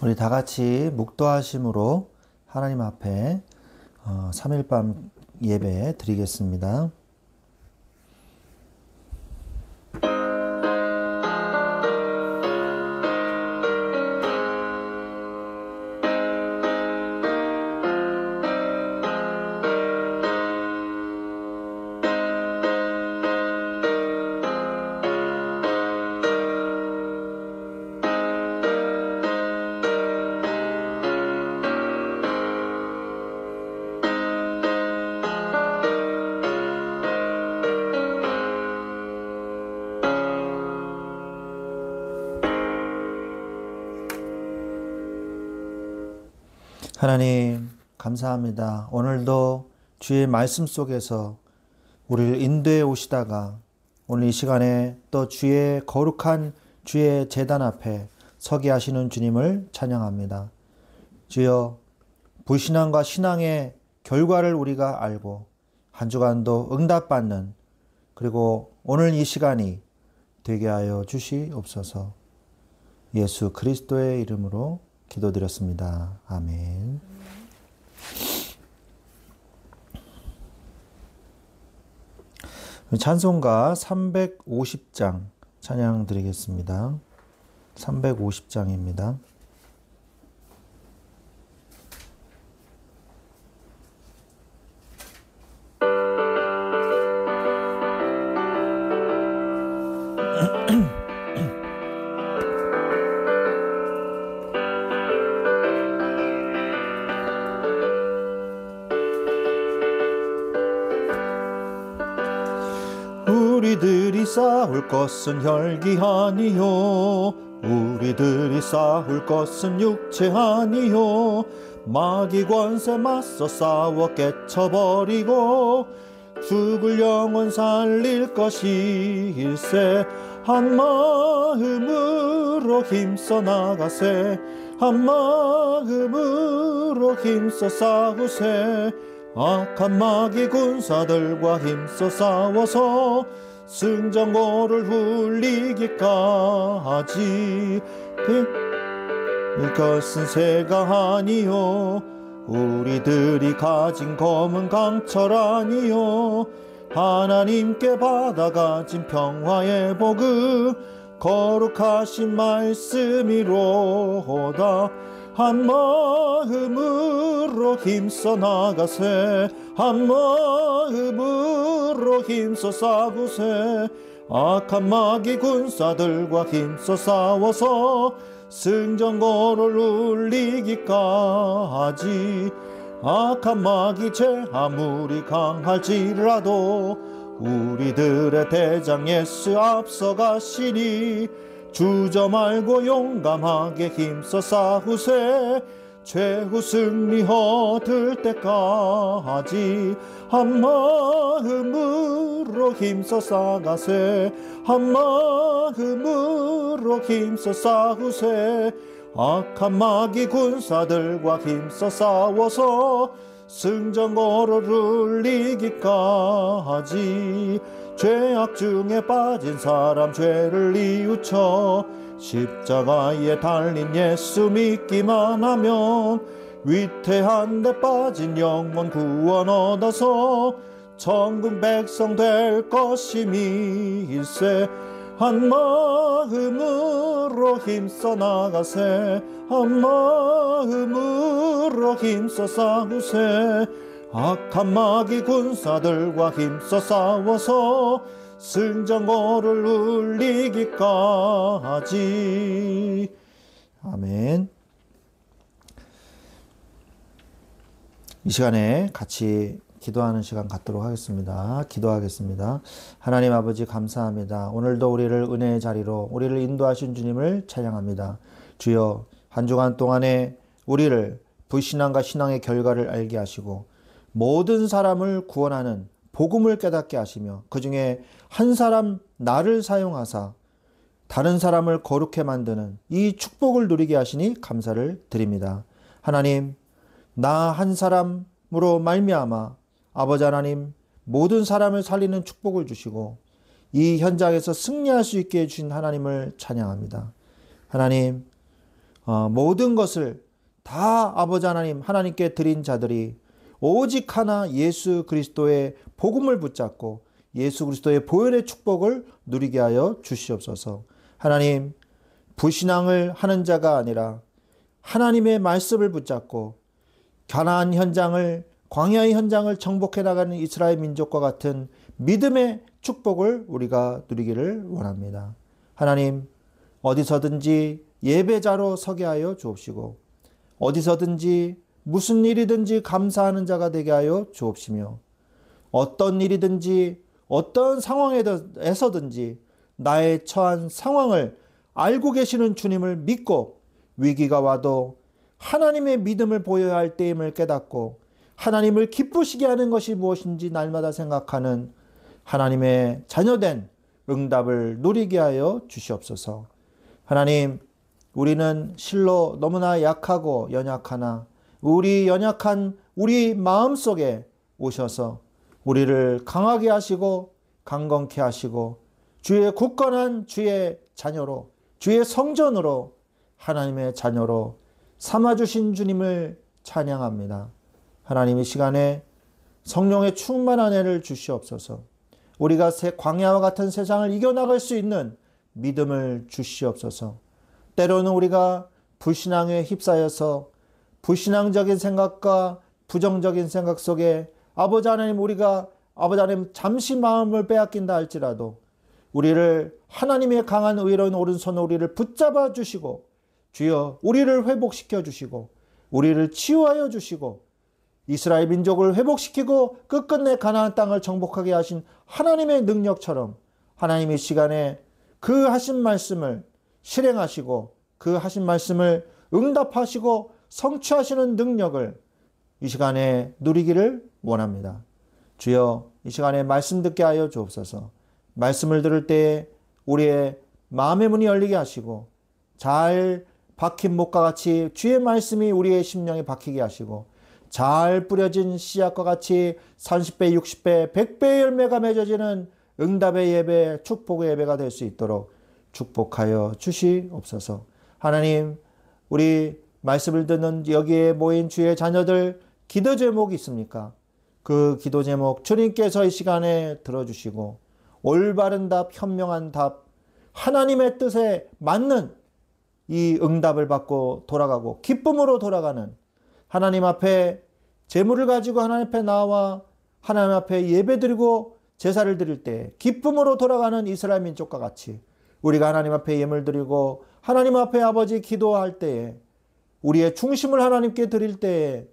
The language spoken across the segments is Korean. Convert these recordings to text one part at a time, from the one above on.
우리 다 같이 묵도하심으로 하나님 앞에 3일밤 예배 드리겠습니다. 하나님 감사합니다. 오늘도 주의 말씀 속에서 우리를 인도해 오시다가 오늘 이 시간에 또 주의 거룩한 주의 제단 앞에 서게 하시는 주님을 찬양합니다. 주여, 불신앙과 신앙의 결과를 우리가 알고 한 주간도 응답받는, 그리고 오늘 이 시간이 되게 하여 주시옵소서. 예수 그리스도의 이름으로 기도드렸습니다. 아멘. 찬송가 350장 찬양 드리겠습니다. 350장입니다. 우리들이 싸울 것은 혈기 아니요, 우리들이 싸울 것은 육체 아니요, 마귀 권세 맞서 싸워 깨쳐버리고 죽을 영혼 살릴 것일세. 한 마음으로 힘써 나가세, 한 마음으로 힘써 싸우세. 악한 마귀 군사들과 힘써 싸워서 승전고를 훌리기까지. 그것은 새가 아니요, 우리들이 가진 검은 강철 아니요, 하나님께 받아가진 평화의 복음 거룩하신 말씀이로다. 한 마음으로 힘써 나가세, 한 마음으로 힘써 싸우세. 악한 마귀 군사들과 힘써 싸워서 승전고를 울리기까지. 악한 마귀 죄 아무리 강할지라도 우리들의 대장 예수 앞서가시니 주저 말고 용감하게 힘써 싸우세. 최후 승리 얻을 때까지 한 마음으로 힘써 싸가세, 한 마음으로 힘써 싸우세. 악한 마귀 군사들과 힘써 싸워서 승전고를 울리기까지. 죄악 중에 빠진 사람 죄를 뉘우쳐 십자가에 달린 예수 믿기만 하면 위태한 데 빠진 영혼 구원 얻어서 천국 백성 될 것임일세. 한 마음으로 힘써 나가세, 한 마음으로 힘써 싸우세. 악한 마귀 군사들과 힘써 싸워서 승전고를 울리기까지. 아멘. 이 시간에 같이 기도하는 시간 갖도록 하겠습니다. 기도하겠습니다. 하나님 아버지 감사합니다. 오늘도 우리를 은혜의 자리로 우리를 인도하신 주님을 찬양합니다. 주여, 한 주간 동안에 우리를 불신앙과 신앙의 결과를 알게 하시고 모든 사람을 구원하는 복음을 깨닫게 하시며 그 중에 한 사람 나를 사용하사 다른 사람을 거룩해 만드는 이 축복을 누리게 하시니 감사를 드립니다. 하나님, 나 한 사람으로 말미암아 아버지 하나님 모든 사람을 살리는 축복을 주시고 이 현장에서 승리할 수 있게 해주신 하나님을 찬양합니다. 하나님, 모든 것을 다 아버지 하나님께 드린 자들이 오직 하나 예수 그리스도의 복음을 붙잡고 예수 그리스도의 보혈의 축복을 누리게 하여 주시옵소서. 하나님, 불신앙을 하는 자가 아니라 하나님의 말씀을 붙잡고 가나안 현장을, 광야의 현장을 정복해 나가는 이스라엘 민족과 같은 믿음의 축복을 우리가 누리기를 원합니다. 하나님, 어디서든지 예배자로 서게 하여 주옵시고 어디서든지 무슨 일이든지 감사하는 자가 되게 하여 주옵시며 어떤 일이든지 어떤 상황에서든지 나의 처한 상황을 알고 계시는 주님을 믿고 위기가 와도 하나님의 믿음을 보여야 할 때임을 깨닫고 하나님을 기쁘시게 하는 것이 무엇인지 날마다 생각하는 하나님의 자녀된 응답을 누리게 하여 주시옵소서. 하나님, 우리는 실로 너무나 약하고 연약하나 우리 연약한 우리 마음속에 오셔서 우리를 강하게 하시고 강건케 하시고 주의 굳건한 주의 자녀로 주의 성전으로 하나님의 자녀로 삼아주신 주님을 찬양합니다. 하나님, 이 시간에 성령의 충만한 은혜를 주시옵소서. 우리가 광야와 같은 세상을 이겨나갈 수 있는 믿음을 주시옵소서. 때로는 우리가 불신앙에 휩싸여서 불신앙적인 생각과 부정적인 생각 속에 아버지 하나님, 우리가 아버지 하나님 잠시 마음을 빼앗긴다 할지라도 우리를 하나님의 강한 의로운 오른손으로 우리를 붙잡아 주시고 주여 우리를 회복시켜 주시고 우리를 치유하여 주시고 이스라엘 민족을 회복시키고 끝끝내 가나안 땅을 정복하게 하신 하나님의 능력처럼 하나님의 시간에 그 하신 말씀을 실행하시고 그 하신 말씀을 응답하시고 성취하시는 능력을 이 시간에 누리기를 원합니다. 주여, 이 시간에 말씀 듣게 하여 주옵소서. 말씀을 들을 때에 우리의 마음의 문이 열리게 하시고 잘 박힌 목과 같이 주의 말씀이 우리의 심령에 박히게 하시고 잘 뿌려진 씨앗과 같이 30배, 60배, 100배의 열매가 맺어지는 응답의 예배, 축복의 예배가 될 수 있도록 축복하여 주시옵소서. 하나님, 우리 말씀을 듣는 여기에 모인 주의 자녀들 기도 제목이 있습니까? 그 기도 제목 주님께서 이 시간에 들어주시고 올바른 답, 현명한 답, 하나님의 뜻에 맞는 이 응답을 받고 돌아가고 기쁨으로 돌아가는 하나님 앞에 제물을 가지고 하나님 앞에 나와 하나님 앞에 예배드리고 제사를 드릴 때 기쁨으로 돌아가는 이스라엘 민족과 같이 우리가 하나님 앞에 예물 드리고 하나님 앞에 아버지 기도할 때에 우리의 중심을 하나님께 드릴 때에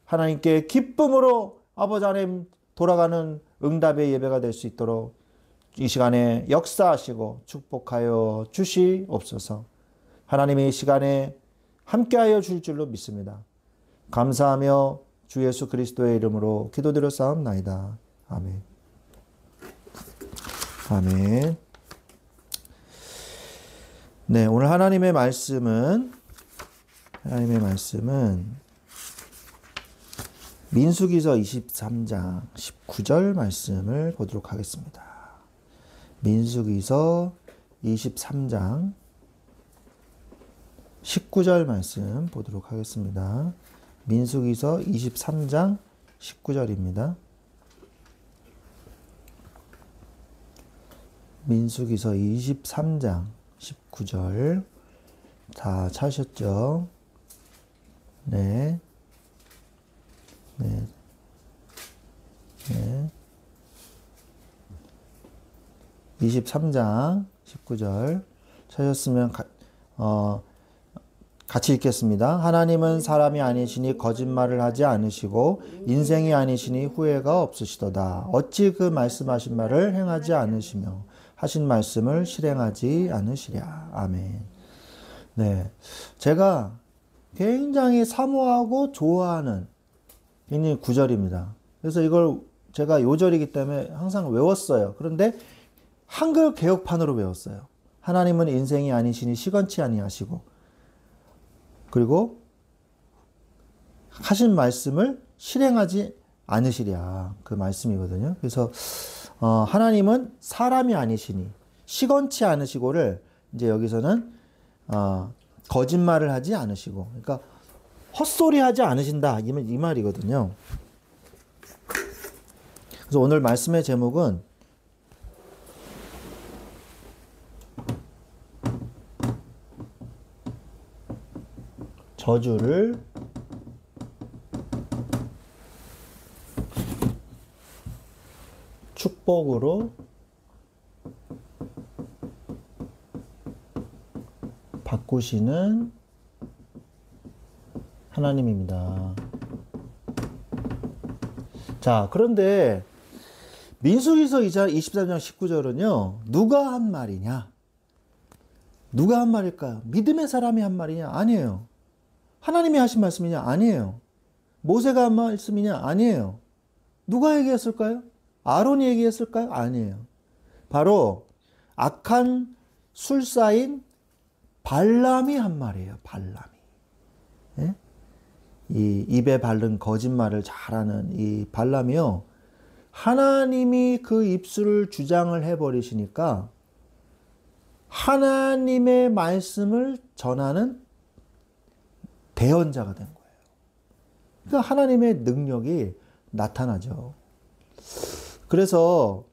하나님께 기쁨으로 아버지 하나님 돌아가는 응답의 예배가 될 수 있도록 이 시간에 역사하시고 축복하여 주시옵소서. 하나님의 이 시간에 함께하여 줄 줄로 믿습니다. 감사하며 주 예수 그리스도의 이름으로 기도드렸사옵나이다. 아멘. 아멘. 네, 오늘 하나님의 말씀은 민수기서 23장 19절 말씀을 보도록 하겠습니다. 민수기서 23장 19절 말씀 보도록 하겠습니다. 민수기서 23장 19절입니다. 민수기서 23장 19절 다 찾으셨죠? 네. 네. 네. 23장 19절 찾으셨으면 같이 읽겠습니다. 하나님은 사람이 아니시니 거짓말을 하지 않으시고 인생이 아니시니 후회가 없으시도다. 어찌 그 말씀하신 말을 행하지 않으시며 하신 말씀을 실행하지 않으시랴. 아멘. 네, 제가 굉장히 사모하고 좋아하는 굉장히 구절입니다. 그래서 이걸 제가 요절이기 때문에 항상 외웠어요. 그런데 한글 개혁판으로 외웠어요. 하나님은 인생이 아니시니 시건치 아니하시고 그리고 하신 말씀을 실행하지 않으시랴. 그 말씀이거든요. 그래서 하나님은 사람이 아니시니 시건치 않으시고를 이제 여기서는 거짓말을 하지 않으시고, 그러니까 헛소리 하지 않으신다. 이 말이거든요. 그래서 오늘 말씀의 제목은 저주를 축복으로 바꾸시는 하나님입니다. 자, 그런데 민수기서 23장 19절은요. 누가 한 말이냐? 누가 한 말일까요? 믿음의 사람이 한 말이냐? 아니에요. 하나님이 하신 말씀이냐? 아니에요. 모세가 한 말씀이냐? 아니에요. 누가 얘기했을까요? 아론이 얘기했을까요? 아니에요. 바로 악한 술사인 발람이 한 말이에요. 발람이. 예? 이 입에 바른 거짓말을 잘하는 이 발람이요. 하나님이 그 입술을 주장을 해버리시니까 하나님의 말씀을 전하는 대언자가 된 거예요. 그러니까 하나님의 능력이 나타나죠. 그래서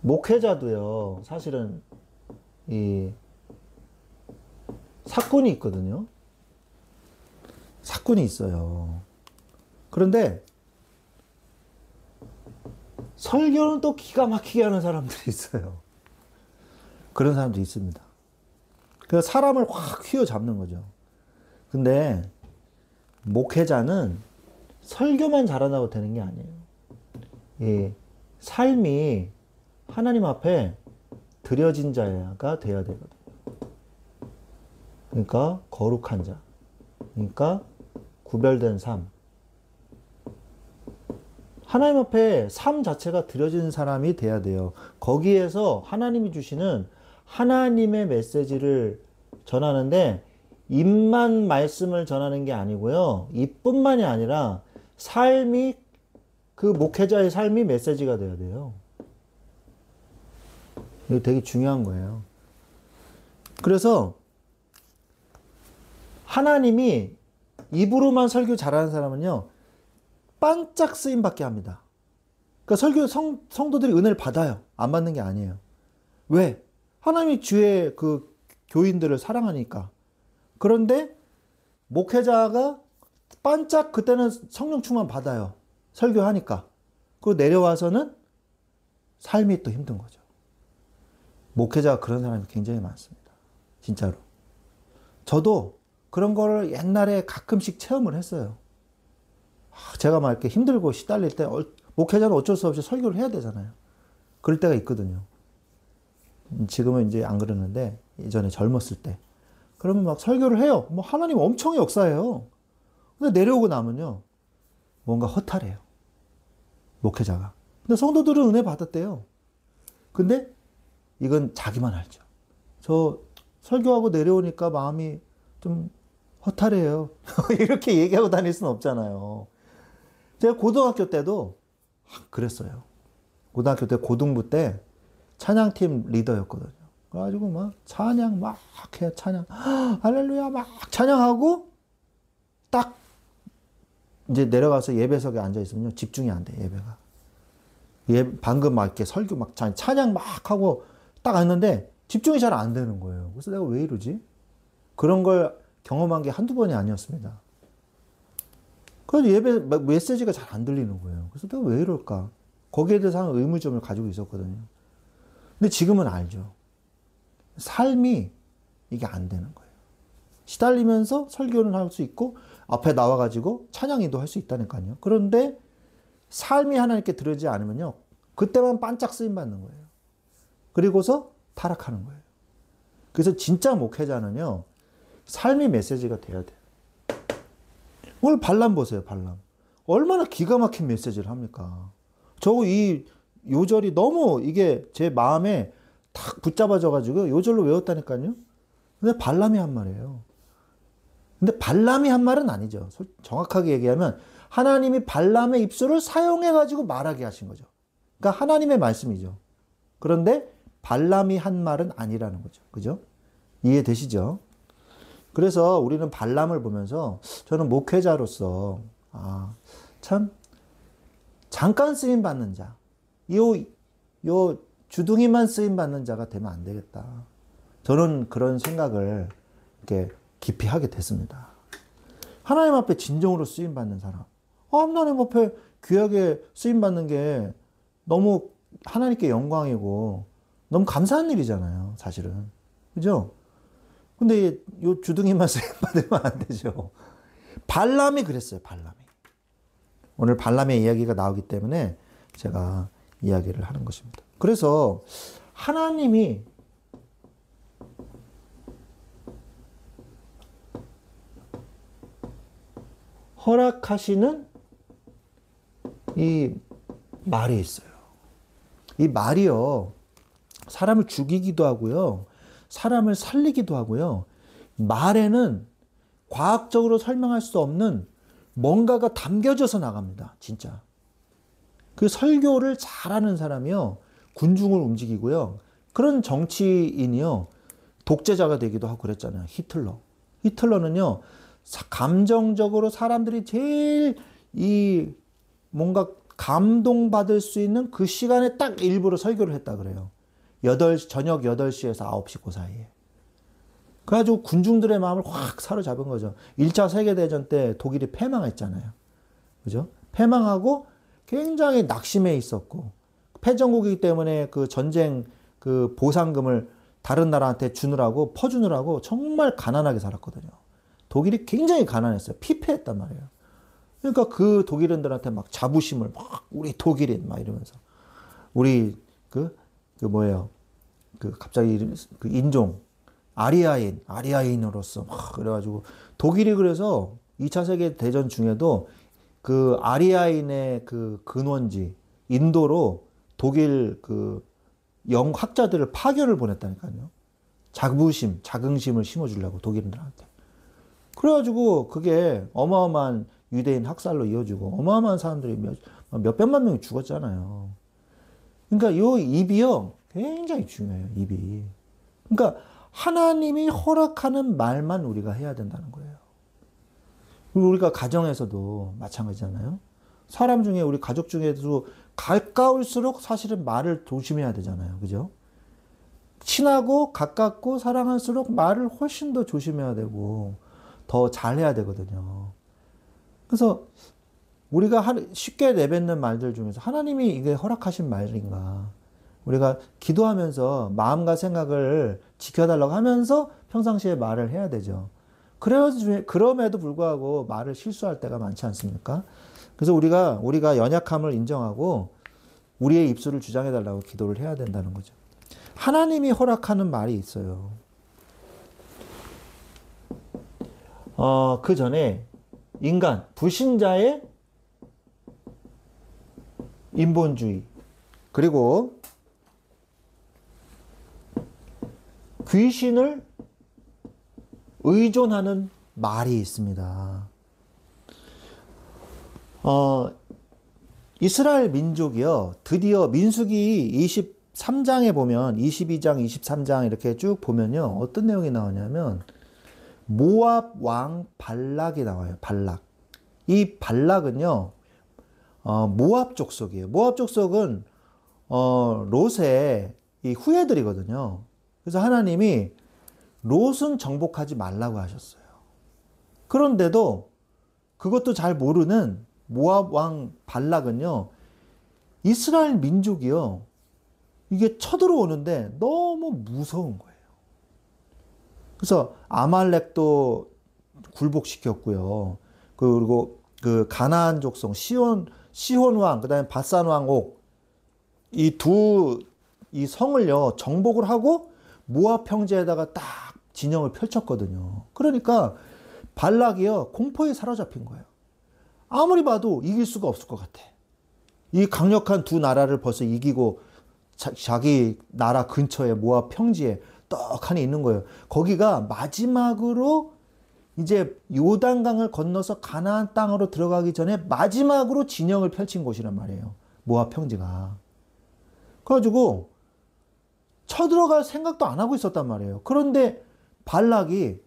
목회자도요. 사실은 이 사건이 있거든요. 사건이 있어요. 그런데 설교는 또 기가 막히게 하는 사람들이 있어요. 그런 사람도 있습니다. 그래서 사람을 확 휘어잡는 거죠. 근데 목회자는 설교만 잘한다고 되는 게 아니에요. 이 삶이 하나님 앞에 드려진 자가 돼야 되거든요. 그러니까 거룩한 자. 그러니까 구별된 삶. 하나님 앞에 삶 자체가 드려진 사람이 돼야 돼요. 거기에서 하나님이 주시는 하나님의 메시지를 전하는데 입만 말씀을 전하는 게 아니고요. 입뿐만이 아니라 삶이 그 목회자의 삶이 메시지가 돼야 돼요. 이거 되게 중요한 거예요. 그래서 하나님이 입으로만 설교 잘하는 사람은요. 반짝 쓰임 받게 합니다. 그러니까 설교 성도들이 은혜를 받아요. 안 받는 게 아니에요. 왜? 하나님이 주의 그 교인들을 사랑하니까. 그런데 목회자가 반짝 그때는 성령 충만 받아요. 설교하니까. 그리고 내려와서는 삶이 또 힘든 거죠. 목회자가 그런 사람이 굉장히 많습니다. 진짜로. 저도 그런 거를 옛날에 가끔씩 체험을 했어요. 제가 막 이렇게 힘들고 시달릴 때 목회자는 어쩔 수 없이 설교를 해야 되잖아요. 그럴 때가 있거든요. 지금은 이제 안 그러는데 예전에 젊었을 때. 그러면 막 설교를 해요. 뭐 하나님 엄청 역사해요. 근데 내려오고 나면요. 뭔가 허탈해요. 목회자가. 근데 성도들은 은혜 받았대요. 근데 이건 자기만 알죠. 저 설교하고 내려오니까 마음이 좀 허탈해요. 이렇게 얘기하고 다닐 수는 없잖아요. 제가 고등학교 때도 그랬어요. 고등학교 때 고등부 때 찬양팀 리더였거든요. 그래가지고 막 찬양 막 해, 찬양 할렐루야 막 찬양하고 딱 이제 내려가서 예배석에 앉아 있으면요 집중이 안 돼. 예배가 방금 막 이렇게 설교 막 찬양 막 하고 딱 앉는데 집중이 잘 안 되는 거예요. 그래서 내가 왜 이러지? 그런 걸 경험한 게 한두 번이 아니었습니다. 그래서 예배 메시지가 잘 안 들리는 거예요. 그래서 내가 왜 이럴까? 거기에 대해서 한 의문점을 가지고 있었거든요. 근데 지금은 알죠. 삶이 이게 안 되는 거예요. 시달리면서 설교는 할 수 있고 앞에 나와가지고 찬양이도 할 수 있다니까요. 그런데 삶이 하나님께 들어지지 않으면요. 그때만 반짝 쓰임 받는 거예요. 그리고서 타락하는 거예요. 그래서 진짜 목회자는요. 삶이 메시지가 돼야 돼요. 오늘 발람 보세요. 발람. 얼마나 기가 막힌 메시지를 합니까? 이 요절이 너무 이게 제 마음에 탁 붙잡아져가지고 요절로 외웠다니까요. 근데 발람이 한 말이에요. 근데 발람이 한 말은 아니죠. 정확하게 얘기하면 하나님이 발람의 입술을 사용해가지고 말하게 하신 거죠. 그러니까 하나님의 말씀이죠. 그런데 발람이 한 말은 아니라는 거죠. 그죠? 이해되시죠? 그래서 우리는 발람을 보면서 저는 목회자로서 참 잠깐 쓰임 받는 자, 요 주둥이만 쓰임 받는 자가 되면 안 되겠다. 저는 그런 생각을 이렇게 깊이 하게 됐습니다. 하나님 앞에 진정으로 쓰임 받는 사람. 하나님 앞에 귀하게 쓰임 받는 게 너무 하나님께 영광이고 너무 감사한 일이잖아요, 사실은. 그죠? 근데 요 주둥이만 쓰임 받으면 안 되죠. 발람이 그랬어요, 발람이. 오늘 발람의 이야기가 나오기 때문에 제가 이야기를 하는 것입니다. 그래서 하나님이 허락하시는 이 말이 있어요. 이 말이요, 사람을 죽이기도 하고요, 사람을 살리기도 하고요, 말에는 과학적으로 설명할 수 없는 뭔가가 담겨져서 나갑니다. 진짜. 그 설교를 잘하는 사람이요, 군중을 움직이고요, 그런 정치인이요, 독재자가 되기도 하고 그랬잖아요. 히틀러. 히틀러는요, 감정적으로 사람들이 제일 뭔가 감동받을 수 있는 그 시간에 딱 일부러 설교를 했다 그래요. 저녁 8시에서 9시 그 사이에. 그래가지고 군중들의 마음을 확 사로잡은 거죠. 1차 세계대전 때 독일이 패망했잖아요. 그죠? 패망하고 굉장히 낙심해 있었고, 패전국이기 때문에 그 전쟁 그 보상금을 다른 나라한테 퍼주느라고 정말 가난하게 살았거든요. 독일이 굉장히 가난했어요. 피폐했단 말이에요. 그러니까 그 독일인들한테 막 자부심을 우리 독일인 막 이러면서 우리 갑자기 그 인종 아리아인으로서 막 그래가지고 독일이 그래서 2차 세계 대전 중에도 그 아리아인의 그 근원지 인도로 독일 그 학자들을 파견을 보냈다니까요. 자긍심을 심어주려고 독일인들한테. 그래가지고 그게 어마어마한 유대인 학살로 이어지고 어마어마한 사람들이 몇백만 명이 죽었잖아요. 그러니까 요 입이요, 굉장히 중요해요, 입이. 그러니까 하나님이 허락하는 말만 우리가 해야 된다는 거예요. 그리고 우리가 가정에서도 마찬가지잖아요. 사람 중에, 우리 가족 중에도 가까울수록 사실은 말을 조심해야 되잖아요. 그죠? 친하고 가깝고 사랑할수록 말을 훨씬 더 조심해야 되고 더 잘해야 되거든요. 그래서 우리가 쉽게 내뱉는 말들 중에서 하나님이 이게 허락하신 말인가, 우리가 기도하면서 마음과 생각을 지켜달라고 하면서 평상시에 말을 해야 되죠. 그럼에도 불구하고 말을 실수할 때가 많지 않습니까? 그래서 우리가 연약함을 인정하고 우리의 입술을 주장해달라고 기도를 해야 된다는 거죠. 하나님이 허락하는 말이 있어요. 그 전에 인간, 불신자의 인본주의, 그리고 귀신을 의존하는 말이 있습니다. 이스라엘 민족이요, 드디어 민수기 23장에 보면 22장, 23장 이렇게 쭉 보면요, 어떤 내용이 나오냐면 모압 왕 발락이 나와요. 발락. 이 발락은요, 모압 족속이에요. 모압 족속은 롯의 이 후예들이거든요. 그래서 하나님이 롯은 정복하지 말라고 하셨어요. 그런데도 그것도 잘 모르는 모압 왕 발락은요, 이스라엘 민족이요, 이게 쳐들어오는데 너무 무서운 거예요. 그래서 아말렉도 굴복시켰고요. 그리고 그 가나안 족속 시혼 왕, 그다음에 바산 왕 옥, 이 성을요 정복을 하고 모압 평지에다가 딱 진영을 펼쳤거든요. 그러니까 발락이요 공포에 사로잡힌 거예요. 아무리 봐도 이길 수가 없을 것 같아. 이 강력한 두 나라를 벌써 이기고 자기 나라 근처에 모압 평지에 떡하니 있는 거예요. 거기가 마지막으로 이제 요단강을 건너서 가나안 땅으로 들어가기 전에 마지막으로 진영을 펼친 곳이란 말이에요. 모압 평지가. 그래가지고 쳐들어갈 생각도 안 하고 있었단 말이에요. 그런데 발락이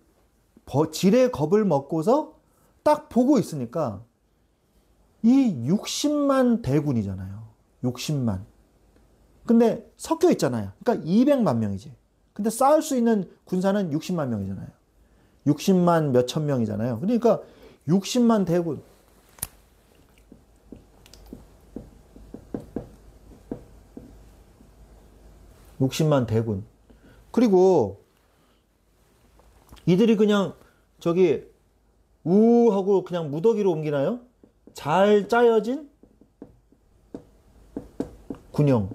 지레 겁을 먹고서 딱 보고 있으니까 이 60만 대군이잖아요. 60만. 근데 섞여 있잖아요. 그러니까 200만 명이지. 근데 쌓을 수 있는 군사는 60만 명이잖아요. 60만 몇천 명이잖아요. 그러니까 60만 대군. 그리고 이들이 그냥 저기 하고 그냥 무더기로 옮기나요? 잘 짜여진 군영.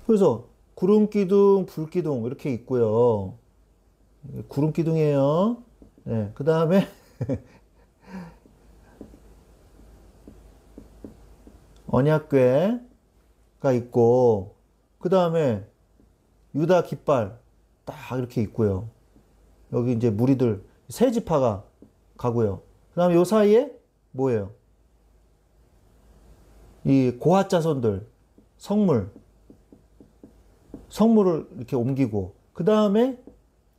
그래서 구름기둥, 불기둥 이렇게 있고요. 구름기둥이에요. 네, 그 다음에 언약궤가 있고, 그 다음에 유다 깃발 딱 이렇게 있고요. 여기 이제 무리들 세 지파가 가고요. 그 다음에 요 사이에 뭐예요? 이 고핫 자손들 성물을 이렇게 옮기고, 그 다음에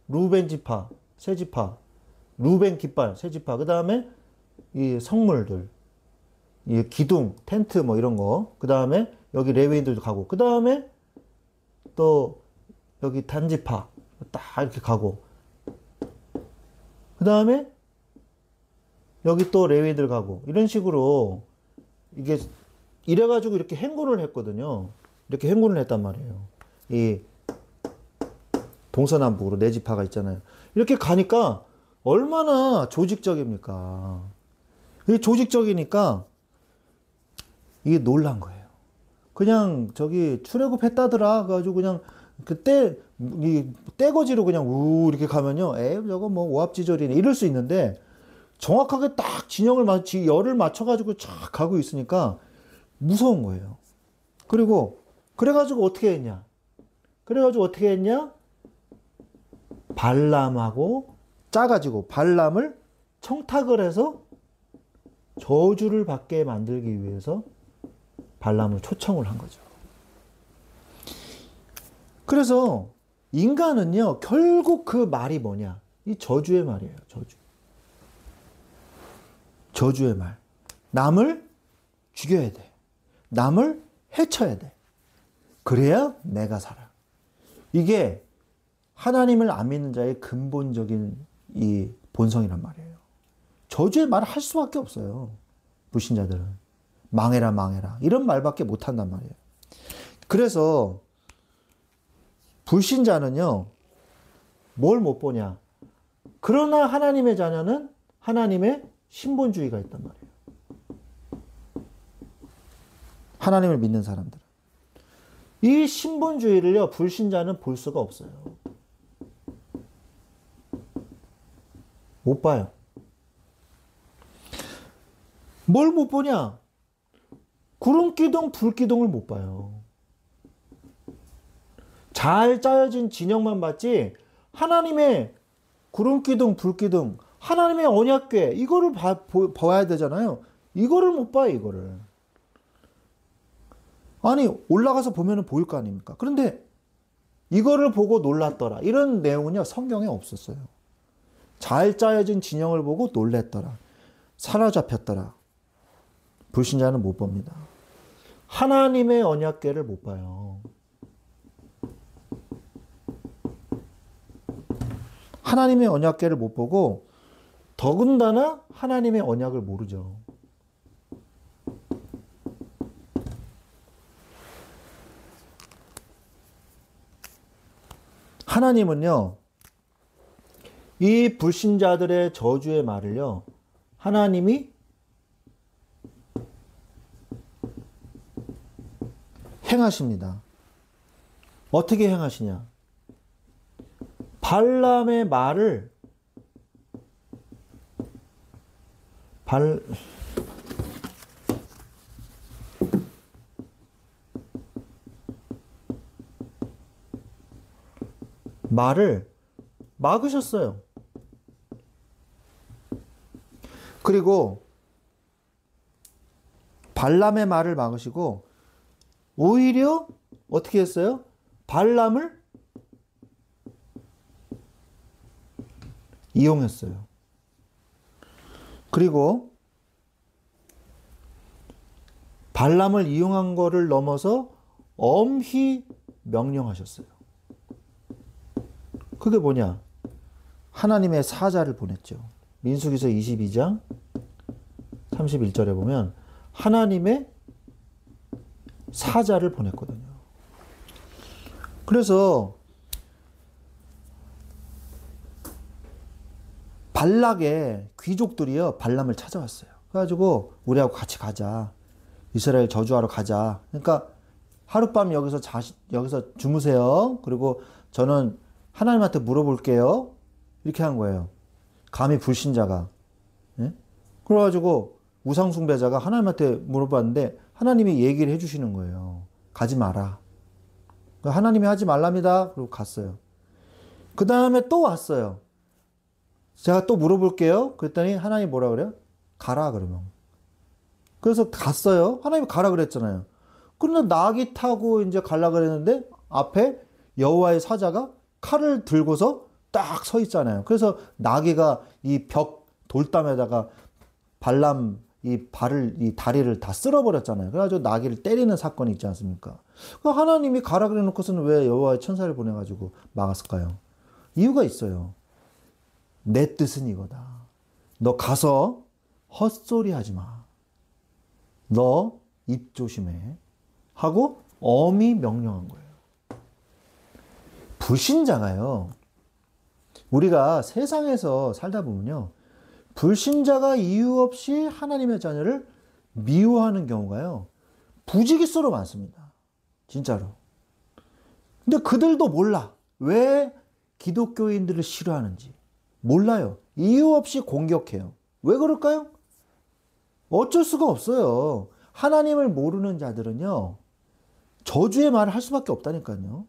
루벤 지파 세 지파, 루벤 깃발 세 지파, 그 다음에 이 성물들, 이 기둥 텐트 뭐 이런 거, 그 다음에 여기 레위인들도 가고, 그 다음에 또 여기 단지파 딱 이렇게 가고, 그 다음에 여기 또 레위인들 가고, 이런 식으로 이게 이래가지고 이렇게 행군을 했거든요. 이렇게 행군을 했단 말이에요. 이 동서남북으로 네 지파가 있잖아요. 이렇게 가니까 얼마나 조직적입니까? 이게 조직적이니까 이게 놀란 거예요. 그냥 저기 출애굽했다더라 가지고 그냥 그때 이 떼거지로 그냥 이렇게 가면요, 저거 뭐 오합지졸이네 이럴 수 있는데, 정확하게 딱 진영을 열을 맞춰가지고 쫙 가고 있으니까 무서운 거예요. 그래가지고 어떻게 했냐? 발람하고 짜가지고 발람을 청탁을 해서 저주를 받게 만들기 위해서 발람을 초청을 한 거죠. 그래서 인간은요, 결국 그 말이 뭐냐? 이 저주의 말이에요. 저주의 말. 남을 죽여야 돼. 남을 해쳐야 돼. 그래야 내가 살아. 이게 하나님을 안 믿는 자의 근본적인 이 본성이란 말이에요. 저주의 말을 할 수밖에 없어요. 불신자들은. 망해라. 이런 말밖에 못 한단 말이에요. 그래서 불신자는요, 뭘 못 보냐? 그러나 하나님의 자녀는 하나님의 신본주의가 있단 말이에요. 하나님을 믿는 사람들은. 이 신본주의를요, 불신자는 볼 수가 없어요. 못 봐요. 뭘 못 보냐? 구름기둥, 불기둥을 못 봐요. 잘 짜여진 진영만 봤지, 하나님의 구름기둥, 불기둥, 하나님의 언약궤, 이거를 봐야 되잖아요. 이거를 못 봐요, 이거를. 아니, 올라가서 보면은 보일 거 아닙니까? 그런데 이거를 보고 놀랐더라, 이런 내용은요, 성경에 없었어요. 잘 짜여진 진영을 보고 놀랬더라, 사로잡혔더라. 불신자는 못 봅니다. 하나님의 언약궤를 못 봐요. 하나님의 언약궤를 못 보고 더군다나 하나님의 언약을 모르죠. 하나님은요, 이 불신자들의 저주의 말을요, 하나님이 행하십니다. 어떻게 행하시냐? 발람의 말을 막으셨어요. 그리고 발람의 말을 막으시고 오히려 어떻게 했어요? 발람을 이용했어요. 그리고 발람을 이용한 거를 넘어서 엄히 명령하셨어요. 그게 뭐냐? 하나님의 사자를 보냈죠. 민수기서 22장 31절에 보면 하나님의 사자를 보냈거든요. 그래서 발락의 귀족들이요, 발람을 찾아왔어요. 그래가지고 우리하고 같이 가자. 이스라엘 저주하러 가자. 그러니까 하룻밤 여기서 주무세요. 그리고 저는 하나님한테 물어볼게요. 이렇게 한 거예요. 감히 불신자가. 예? 그래가지고 우상숭배자가 하나님한테 물어봤는데 하나님이 얘기를 해주시는 거예요. 가지 마라. 하나님이 하지 말랍니다. 그리고 갔어요. 그 다음에 또 왔어요. 제가 또 물어볼게요. 그랬더니 하나님이 뭐라 그래요? 가라 그러면. 그래서 갔어요. 하나님이 가라 그랬잖아요. 그런데 나귀 타고 이제 가려고 그랬는데 앞에 여호와의 사자가 칼을 들고서 딱 서 있잖아요. 그래서 나귀가 이 벽 돌담에다가 발람 이 다리를 다 쓸어버렸잖아요. 그래가지고 나귀를 때리는 사건이 있지 않습니까? 하나님이 가라 그래 놓고서는 왜 여호와의 천사를 보내가지고 막았을까요? 이유가 있어요. 내 뜻은 이거다. 너 가서 헛소리 하지 마. 너 입 조심해. 하고 엄히 명령한 거예요. 불신자가요. 우리가 세상에서 살다 보면요. 불신자가 이유 없이 하나님의 자녀를 미워하는 경우가요. 부지기수로 많습니다. 진짜로. 근데 그들도 몰라. 왜 기독교인들을 싫어하는지. 몰라요. 이유 없이 공격해요. 왜 그럴까요? 어쩔 수가 없어요. 하나님을 모르는 자들은요. 저주의 말을 할 수밖에 없다니까요.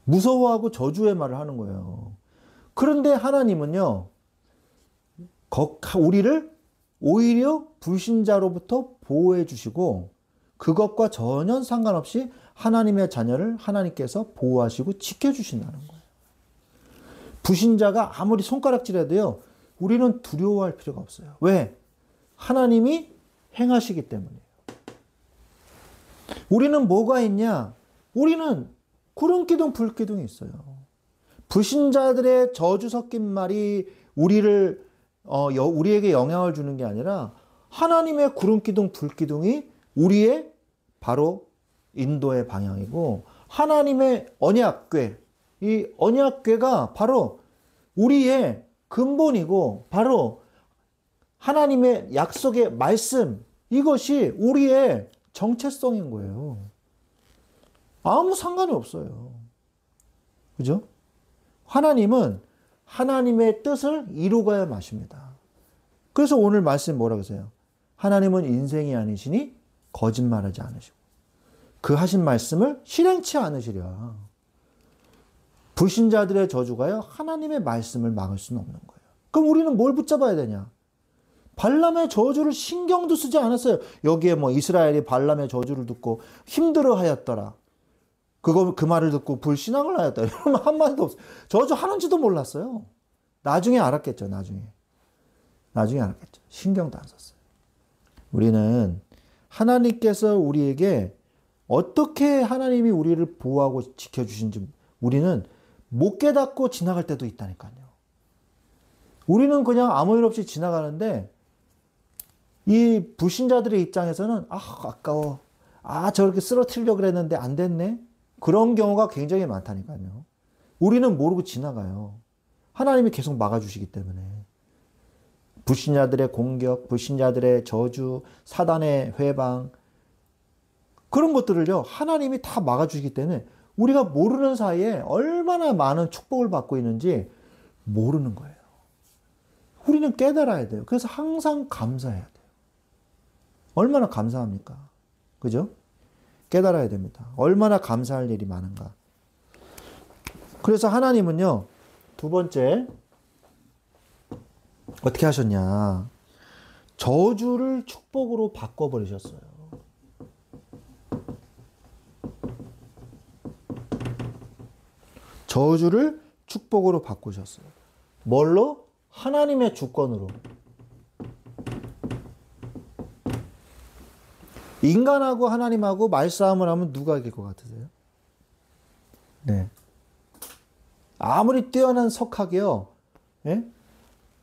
무서워하고 저주의 말을 하는 거예요. 그런데 하나님은요. 우리를 오히려 불신자로부터 보호해 주시고 그것과 전혀 상관없이 하나님의 자녀를 하나님께서 보호하시고 지켜주신다는 거예요. 불신자가 아무리 손가락질해도요. 우리는 두려워할 필요가 없어요. 왜? 하나님이 행하시기 때문이에요. 우리는 뭐가 있냐? 우리는 구름기둥, 불기둥이 있어요. 불신자들의 저주 섞인 말이 우리에게 영향을 주는 게 아니라 하나님의 구름기둥, 불기둥이 우리의 바로 인도의 방향이고 하나님의 언약궤, 이 언약궤가 바로 우리의 근본이고 바로 하나님의 약속의 말씀, 이것이 우리의 정체성인 거예요. 아무 상관이 없어요. 그죠? 하나님은 하나님의 뜻을 이루어야 마십니다. 그래서 오늘 말씀 뭐라고 하세요? 하나님은 인생이 아니시니 거짓말하지 않으시고 그 하신 말씀을 실행치 않으시랴. 불신자들의 저주가요. 하나님의 말씀을 막을 수는 없는 거예요. 그럼 우리는 뭘 붙잡아야 되냐? 발람의 저주를 신경도 쓰지 않았어요. 여기에 이스라엘이 발람의 저주를 듣고 힘들어 하였더라. 그 말을 듣고 불신앙을 하였다. 이런 말 한마디도 없어요. 저주 하는지도 몰랐어요. 나중에 알았겠죠. 나중에 알았겠죠. 신경도 안 썼어요. 우리는 하나님께서 우리에게 어떻게 하나님이 우리를 보호하고 지켜주신지 우리는 못 깨닫고 지나갈 때도 있다니까요. 우리는 그냥 아무 일 없이 지나가는데 이 불신자들의 입장에서는 아까워. 저렇게 쓰러뜨리려고 그랬는데 안 됐네. 그런 경우가 굉장히 많다니까요. 우리는 모르고 지나가요. 하나님이 계속 막아주시기 때문에. 불신자들의 공격, 불신자들의 저주, 사단의 회방 그런 것들을요. 하나님이 다 막아주시기 때문에 우리가 모르는 사이에 얼마나 많은 축복을 받고 있는지 모르는 거예요. 우리는 깨달아야 돼요. 그래서 항상 감사해야 돼요. 얼마나 감사합니까? 그죠? 깨달아야 됩니다. 얼마나 감사할 일이 많은가. 그래서 하나님은요. 두 번째 어떻게 하셨냐. 저주를 축복으로 바꿔버리셨어요. 저주를 축복으로 바꾸셨어요. 뭘로? 하나님의 주권으로. 인간하고 하나님하고 말싸움을 하면 누가 이길 것 같으세요? 네. 아무리 뛰어난 석학이요. 예?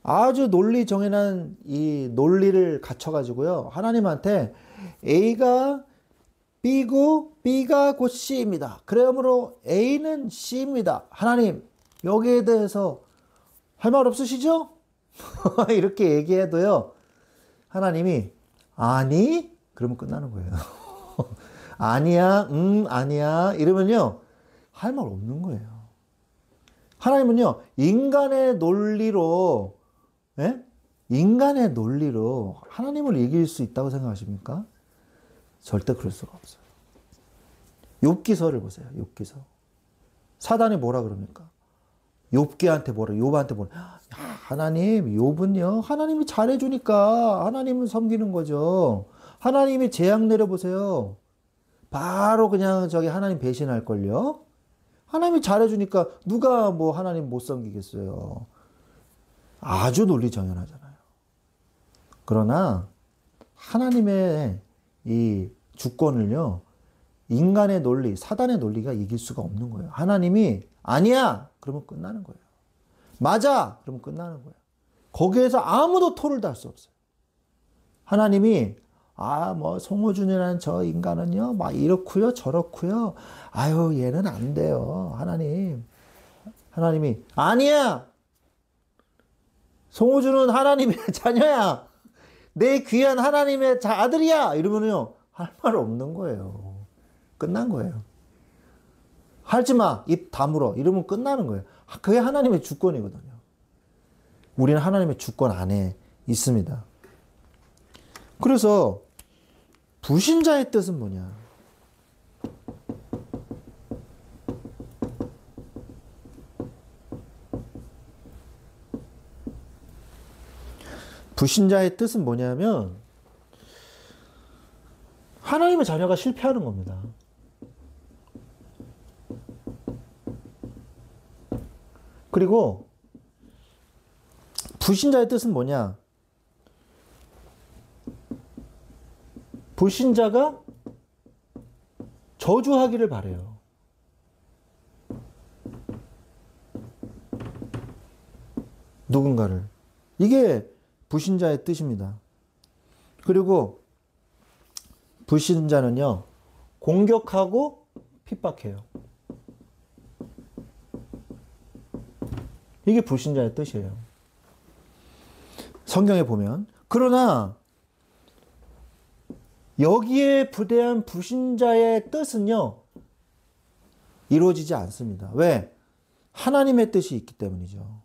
아주 논리 정연한 이 논리를 갖춰가지고요. 하나님한테 A가 B고 B가 곧 C입니다. 그러므로 A는 C입니다. 하나님, 여기에 대해서 할 말 없으시죠? 이렇게 얘기해도요. 하나님이 아니? 그러면 끝나는 거예요. 아니야, 아니야. 이러면요. 할 말 없는 거예요. 하나님은요. 인간의 논리로 예? 인간의 논리로 하나님을 이길 수 있다고 생각하십니까? 절대 그럴 수가 없어요. 욥기서를 보세요. 욥기서. 사단이 뭐라 그럽니까? 욥기한테 뭐라, 욥한테 뭐라. 야, 하나님, 욥은요. 하나님이 잘해주니까 하나님을 섬기는 거죠. 하나님이 재앙 내려보세요. 바로 그냥 저기 하나님 배신할걸요. 하나님이 잘해주니까 누가 뭐 하나님 못 섬기겠어요. 아주 논리정연하잖아요. 그러나 하나님의 이 주권을요. 인간의 논리, 사단의 논리가 이길 수가 없는 거예요. 하나님이 아니야! 그러면 끝나는 거예요. 맞아! 그러면 끝나는 거예요. 거기에서 아무도 토를 달 수 없어요. 하나님이 뭐 송호준이라는 저 인간은요. 막 이렇고요. 저렇고요. 아유 얘는 안 돼요. 하나님이 아니야! 송호준은 하나님의 자녀야! 내 귀한 하나님의 아들이야! 이러면요. 할 말 없는 거예요. 끝난 거예요. 하지 마. 입 다물어. 이러면 끝나는 거예요. 그게 하나님의 주권이거든요. 우리는 하나님의 주권 안에 있습니다. 그래서 불신자의 뜻은 뭐냐? 불신자의 뜻은 뭐냐면 하나님의 자녀가 실패하는 겁니다. 그리고 불신자의 뜻은 뭐냐? 불신자가 저주하기를 바래요. 누군가를. 이게 불신자의 뜻입니다. 그리고 불신자는요, 공격하고 핍박해요. 이게 불신자의 뜻이에요. 성경에 보면. 그러나 여기에 부대한 불신자의 뜻은요, 이루어지지 않습니다. 왜? 하나님의 뜻이 있기 때문이죠.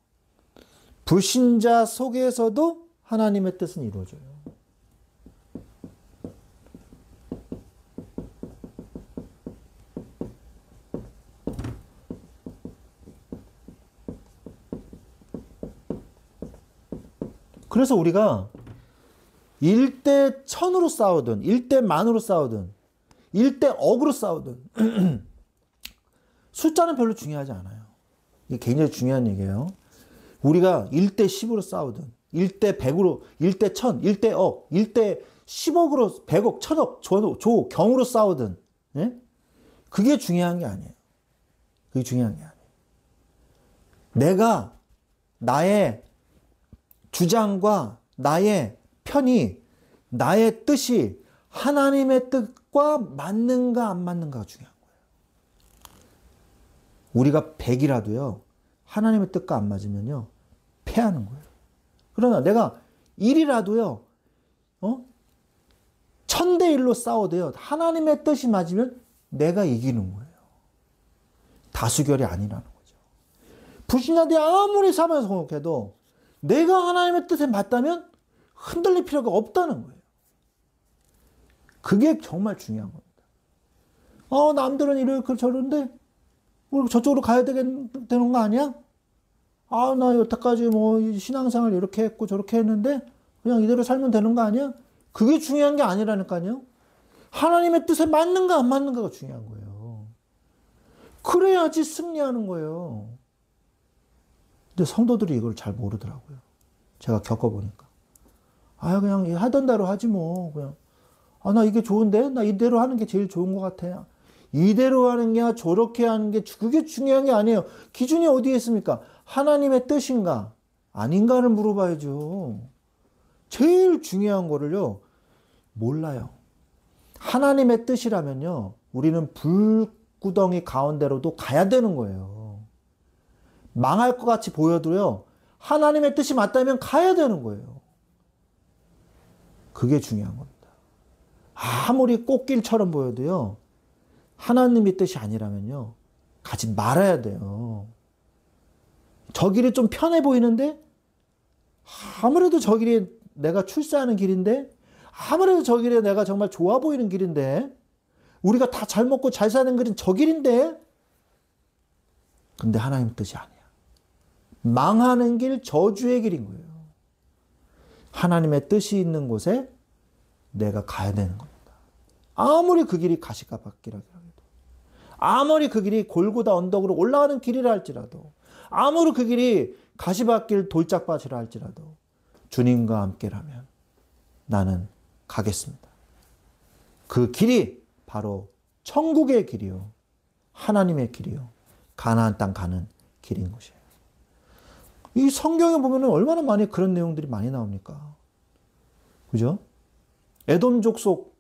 불신자 속에서도 하나님의 뜻은 이루어져요. 그래서 우리가 1대 1000으로 싸우든 1대 10,000으로 싸우든 1대 억으로 싸우든 숫자는 별로 중요하지 않아요. 이게 굉장히 중요한 얘기예요. 우리가 1대 10으로 싸우든 1대 100으로 1대 1000, 1대 억, 1대 10억으로 100억, 1000억, 조, 경으로 싸우든 예? 그게 중요한 게 아니에요. 그게 중요한 게 아니에요. 내가 나의 주장과 나의 편이, 나의 뜻이 하나님의 뜻과 맞는가 안 맞는가가 중요한 거예요. 우리가 100이라도요. 하나님의 뜻과 안 맞으면요. 패하는 거예요. 그러나 내가 1이라도요. 1000대 1로 싸워도요. 하나님의 뜻이 맞으면 내가 이기는 거예요. 다수결이 아니라는 거죠. 불신자들이 아무리 사면서 공격해도 내가 하나님의 뜻에 맞다면 흔들릴 필요가 없다는 거예요. 그게 정말 중요한 겁니다. 남들은 이렇게 저런데 우리 저쪽으로 가야 되는 거 아니야? 나 여태까지 뭐 신앙생활 이렇게 했고 저렇게 했는데 그냥 이대로 살면 되는 거 아니야? 그게 중요한 게 아니라니까요. 하나님의 뜻에 맞는가 안 맞는가가 중요한 거예요. 그래야지 승리하는 거예요. 근데 성도들이 이걸 잘 모르더라고요. 제가 겪어보니까. 아, 그냥 하던 대로 하지 뭐. 그냥. 아, 나 이게 좋은데? 나 이대로 하는 게 제일 좋은 것 같아. 이대로 하는 게, 저렇게 하는 게, 그게 중요한 게 아니에요. 기준이 어디에 있습니까? 하나님의 뜻인가? 아닌가를 물어봐야죠. 제일 중요한 거를요, 몰라요. 하나님의 뜻이라면요, 우리는 불구덩이 가운데로도 가야 되는 거예요. 망할 것 같이 보여도요, 하나님의 뜻이 맞다면 가야 되는 거예요. 그게 중요한 겁니다. 아무리 꽃길처럼 보여도요, 하나님의 뜻이 아니라면요, 가지 말아야 돼요. 저 길이 좀 편해 보이는데, 아무래도 저 길이 내가 출세하는 길인데, 아무래도 저 길에 내가 정말 좋아 보이는 길인데, 우리가 다 잘 먹고 잘 사는 길은 저 길인데, 근데 하나님 뜻이 아니야. 망하는 길, 저주의 길인 거예요. 하나님의 뜻이 있는 곳에 내가 가야 되는 겁니다. 아무리 그 길이 가시밭길이라 해도, 아무리 그 길이 골고다 언덕으로 올라가는 길이라 할지라도, 아무리 그 길이 가시밭길 돌짝밭이라 할지라도 주님과 함께라면 나는 가겠습니다. 그 길이 바로 천국의 길이요, 하나님의 길이요, 가나안 땅 가는 길인 것이에요. 이 성경에 보면 얼마나 많이 그런 내용들이 많이 나옵니까? 그죠? 에돔 족속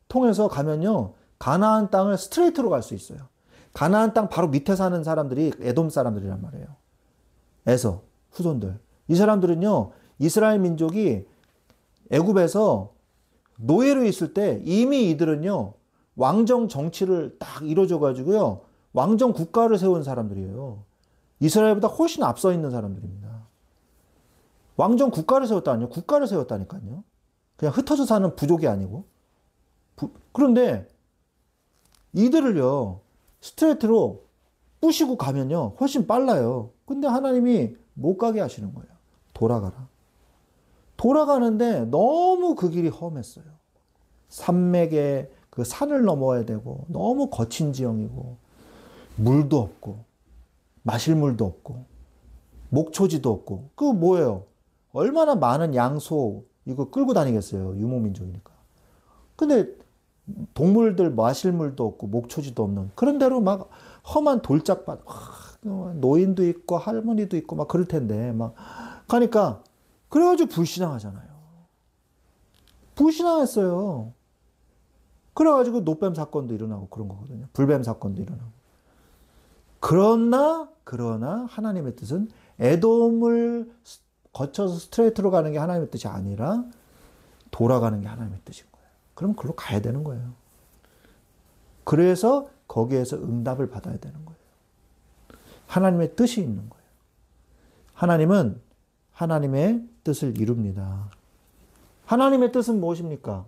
통해서 가면요, 가나안 땅을 스트레이트로 갈 수 있어요. 가나안 땅 바로 밑에 사는 사람들이 에돔 사람들이란 말이에요. 에서 후손들. 이 사람들은요, 이스라엘 민족이 애굽에서 노예로 있을 때 이미 이들은요, 왕정 정치를 딱 이루어져가지고요, 왕정 국가를 세운 사람들이에요. 이스라엘보다 훨씬 앞서 있는 사람들입니다. 왕정 국가를 세웠다니요? 국가를 세웠다니까요. 그냥 흩어져 사는 부족이 아니고. 그런데 이들을요, 스트레이트로 부시고 가면요, 훨씬 빨라요. 근데 하나님이 못 가게 하시는 거예요. 돌아가라. 돌아가는데 너무 그 길이 험했어요. 산맥에 그 산을 넘어야 되고, 너무 거친 지형이고, 물도 없고, 마실 물도 없고, 목초지도 없고, 그 뭐예요? 얼마나 많은 양소 이거 끌고 다니겠어요. 유목민족이니까. 근데 동물들 마실 물도 없고 목초지도 없는 그런 데로 막 험한 돌짝밭, 노인도 있고 할머니도 있고 막 그럴 텐데 막 가니까, 그래가지고 불신앙하잖아요. 불신앙했어요. 그래가지고 노뱀 사건도 일어나고 그런 거거든요. 불뱀 사건도 일어나고. 그러나 하나님의 뜻은 에돔을 거쳐서 스트레이트로 가는 게 하나님의 뜻이 아니라 돌아가는 게 하나님의 뜻인 거예요. 그럼 그걸로 가야 되는 거예요. 그래서 거기에서 응답을 받아야 되는 거예요. 하나님의 뜻이 있는 거예요. 하나님은 하나님의 뜻을 이룹니다. 하나님의 뜻은 무엇입니까?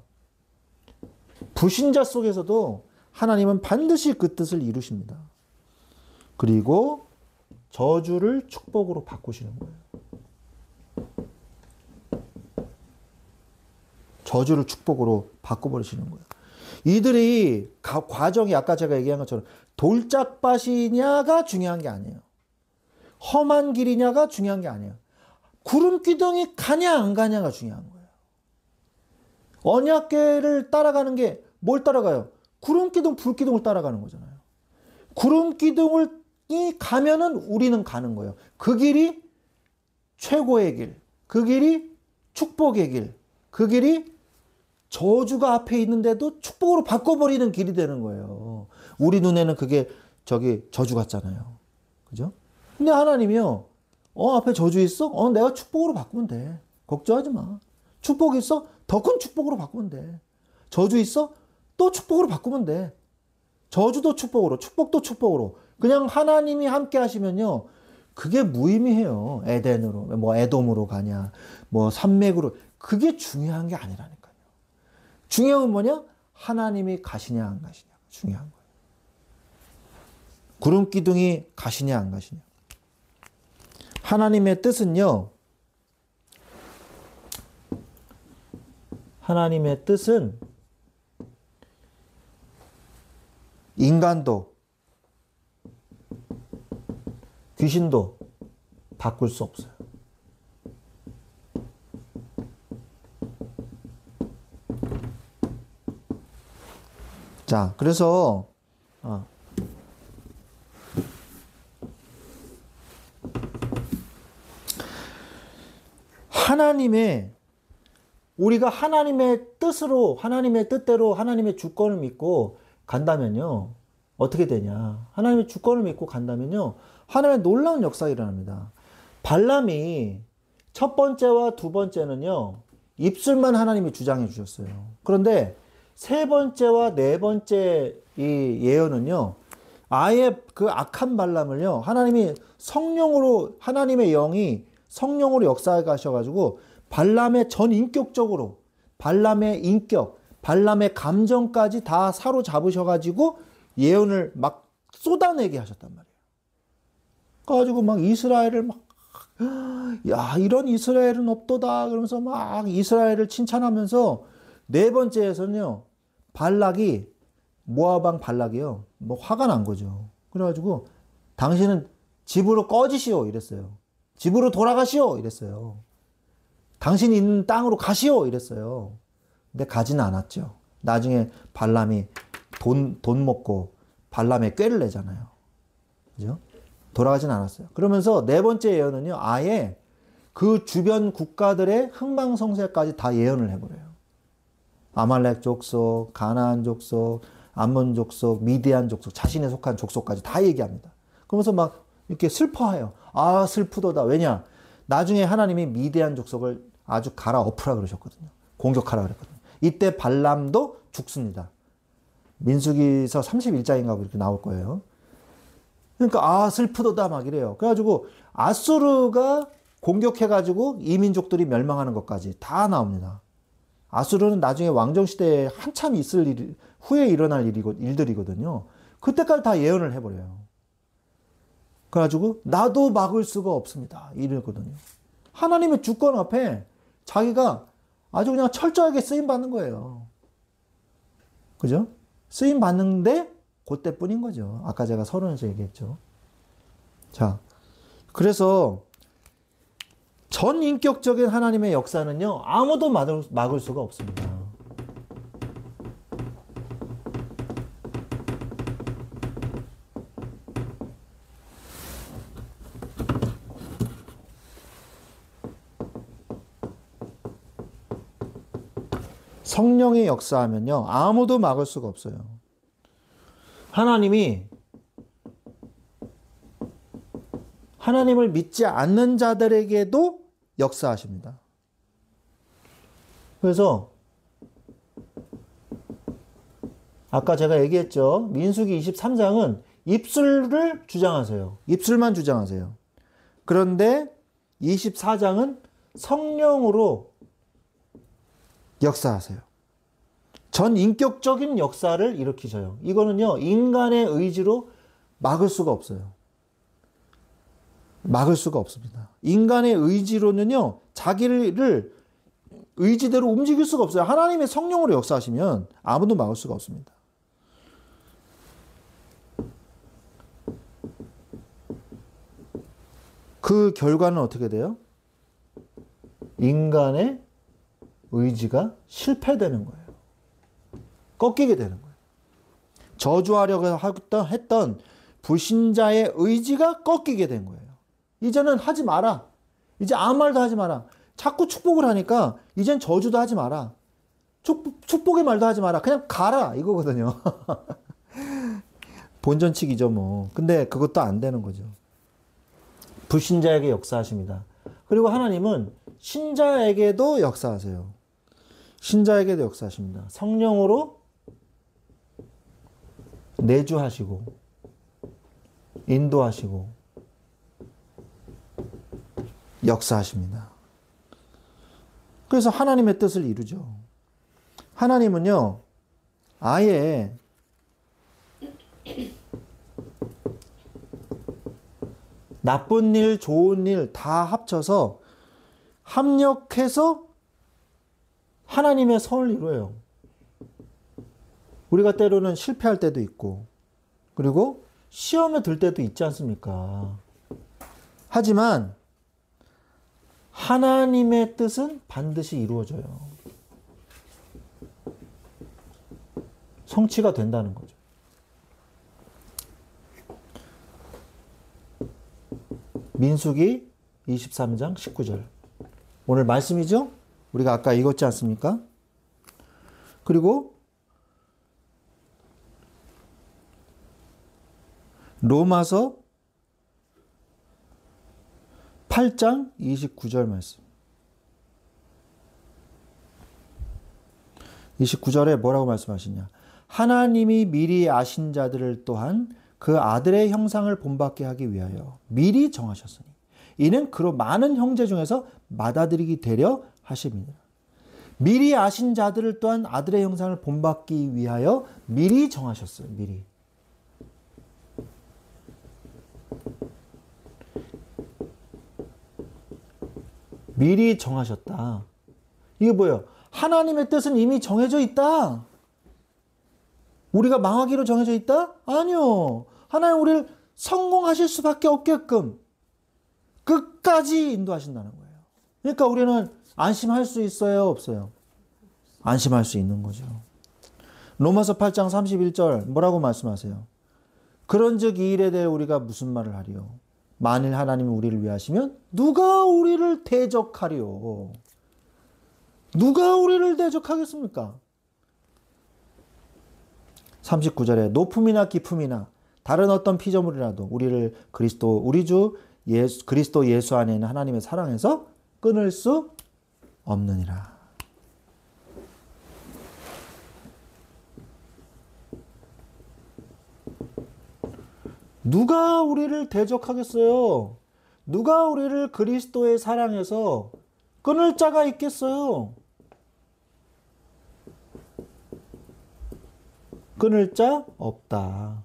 불신자 속에서도 하나님은 반드시 그 뜻을 이루십니다. 그리고 저주를 축복으로 바꾸시는 거예요. 저주를 축복으로 바꿔버리시는 거예요. 이들이 과정이 아까 제가 얘기한 것처럼 돌짝밭이냐가 중요한 게 아니에요. 험한 길이냐가 중요한 게 아니에요. 구름기둥이 가냐 안 가냐가 중요한 거예요. 언약궤를 따라가는 게 뭘 따라가요? 구름기둥, 불기둥을 따라가는 거잖아요. 구름기둥이 가면은 우리는 가는 거예요. 그 길이 최고의 길, 그 길이 축복의 길, 그 길이 저주가 앞에 있는데도 축복으로 바꿔버리는 길이 되는 거예요. 우리 눈에는 그게 저주 같잖아요. 그죠? 근데 하나님이요, 앞에 저주 있어? 내가 축복으로 바꾸면 돼. 걱정하지 마. 축복 있어? 더 큰 축복으로 바꾸면 돼. 저주 있어? 또 축복으로 바꾸면 돼. 저주도 축복으로, 축복도 축복으로. 그냥 하나님이 함께 하시면요, 그게 무의미해요. 에덴으로, 뭐 에돔으로 가냐, 뭐 산맥으로. 그게 중요한 게 아니라니까요. 중요한 건 뭐냐? 하나님이 가시냐 안 가시냐. 중요한 거예요. 구름기둥이 가시냐 안 가시냐. 하나님의 뜻은요, 하나님의 뜻은 인간도 귀신도 바꿀 수 없어요. 자, 그래서 우리가 하나님의 뜻으로, 하나님의 뜻대로 하나님의 주권을 믿고 간다면요. 어떻게 되냐. 하나님의 주권을 믿고 간다면요. 하나님의 놀라운 역사가 일어납니다. 발람이 첫 번째와 두 번째는요. 입술만 하나님이 주장해 주셨어요. 그런데 세 번째와 네 번째 이 예언은요. 아예 그 악한 발람을요. 하나님이 성령으로, 하나님의 영이 성령으로 역사해 가셔가지고 발람의 전인격적으로, 발람의 인격, 발람의 감정까지 다 사로잡으셔가지고 예언을 막 쏟아내게 하셨단 말이에요. 그래가지고 막 이스라엘을 막, 야, 이런 이스라엘은 없도다. 그러면서 막 이스라엘을 칭찬하면서 네 번째에서는요, 모압 왕 발락이요, 뭐 화가 난 거죠. 그래가지고 당신은 집으로 꺼지시오 이랬어요. 집으로 돌아가시오 이랬어요. 당신이 있는 땅으로 가시오 이랬어요. 근데 가지는 않았죠. 나중에 발람이 돈 먹고 발람의 꾀를 내잖아요. 그죠? 돌아가진 않았어요. 그러면서 네 번째 예언은요, 아예 그 주변 국가들의 흥망성쇠까지 다 예언을 해버려요. 아말렉 족속, 가나안 족속, 암몬 족속, 미디안 족속, 자신에 속한 족속까지 다 얘기합니다. 그러면서 막 이렇게 슬퍼해요. 아, 슬프도다. 왜냐? 나중에 하나님이 미디안 족속을 아주 갈아엎으라 그러셨거든요. 공격하라 그랬거든요. 이때 발람도 죽습니다. 민수기서 31장인가 이렇게 나올 거예요. 그러니까 아, 슬프도다 막 이래요. 그래가지고 아수르가 공격해가지고 이 민족들이 멸망하는 것까지 다 나옵니다. 아수르는 나중에 왕정시대에 한참 후에 일어날 일들이거든요. 그때까지 다 예언을 해버려요. 그래가지고 나도 막을 수가 없습니다. 이러거든요. 하나님의 주권 앞에 자기가 아주 그냥 철저하게 쓰임받는 거예요. 그죠? 쓰임받는데 그때뿐인 거죠. 아까 제가 서론에서 얘기했죠. 자, 그래서 전인격적인 하나님의 역사는요, 아무도 막을 수가 없습니다. 성령의 역사하면요, 아무도 막을 수가 없어요. 하나님을 믿지 않는 자들에게도 역사하십니다. 그래서 아까 제가 얘기했죠. 민수기 23장은 입술을 주장하세요. 입술만 주장하세요. 그런데 24장은 성령으로 역사하세요. 전인격적인 역사를 일으키셔요. 이거는요, 인간의 의지로 막을 수가 없어요. 막을 수가 없습니다. 인간의 의지로는요, 자기를 의지대로 움직일 수가 없어요. 하나님의 성령으로 역사하시면 아무도 막을 수가 없습니다. 그 결과는 어떻게 돼요? 인간의 의지가 실패되는 거예요. 꺾이게 되는 거예요. 저주하려고 했던 불신자의 의지가 꺾이게 된 거예요. 이제는 하지 마라. 이제 아무 말도 하지 마라. 자꾸 축복을 하니까 이젠 저주도 하지 마라. 축복의 말도 하지 마라. 그냥 가라 이거거든요. 본전치기죠 뭐. 근데 그것도 안 되는 거죠. 불신자에게 역사하십니다. 그리고 하나님은 신자에게도 역사하세요. 신자에게도 역사하십니다. 성령으로 내주하시고 인도하시고 역사하십니다. 그래서 하나님의 뜻을 이루죠. 하나님은요, 아예 나쁜 일, 좋은 일 다 합쳐서 합력해서 하나님의 선을 이루어요. 우리가 때로는 실패할 때도 있고, 그리고 시험에 들 때도 있지 않습니까? 하지만 하나님의 뜻은 반드시 이루어져요. 성취가 된다는 거죠. 민수기 23장 19절. 오늘 말씀이죠? 우리가 아까 읽었지 않습니까? 그리고 로마서 8장 29절 말씀. 29절에 뭐라고 말씀하시냐? 하나님이 미리 아신 자들을 또한 그 아들의 형상을 본받게 하기 위하여 미리 정하셨으니 이는 그로 많은 형제 중에서 맏아들이기 되려 하심이니라. 미리 아신 자들을 또한 아들의 형상을 본받기 위하여 미리 정하셨어요. 미리. 미리 정하셨다. 이게 뭐예요? 하나님의 뜻은 이미 정해져 있다. 우리가 망하기로 정해져 있다? 아니요. 하나님 우리를 성공하실 수밖에 없게끔 끝까지 인도하신다는 거예요. 그러니까 우리는 안심할 수 있어요? 없어요? 안심할 수 있는 거죠. 로마서 8장 31절 뭐라고 말씀하세요? 그런즉 이 일에 대해 우리가 무슨 말을 하리요? 만일 하나님이 우리를 위하시면 누가 우리를 대적하리요? 누가 우리를 대적하겠습니까? 39절에 높음이나 깊음이나 다른 어떤 피조물이라도 우리를 우리 주 그리스도 예수 안에 있는 하나님의 사랑에서 끊을 수 없느니라. 누가 우리를 대적하겠어요? 누가 우리를 그리스도의 사랑에서 끊을 자가 있겠어요? 끊을 자 없다.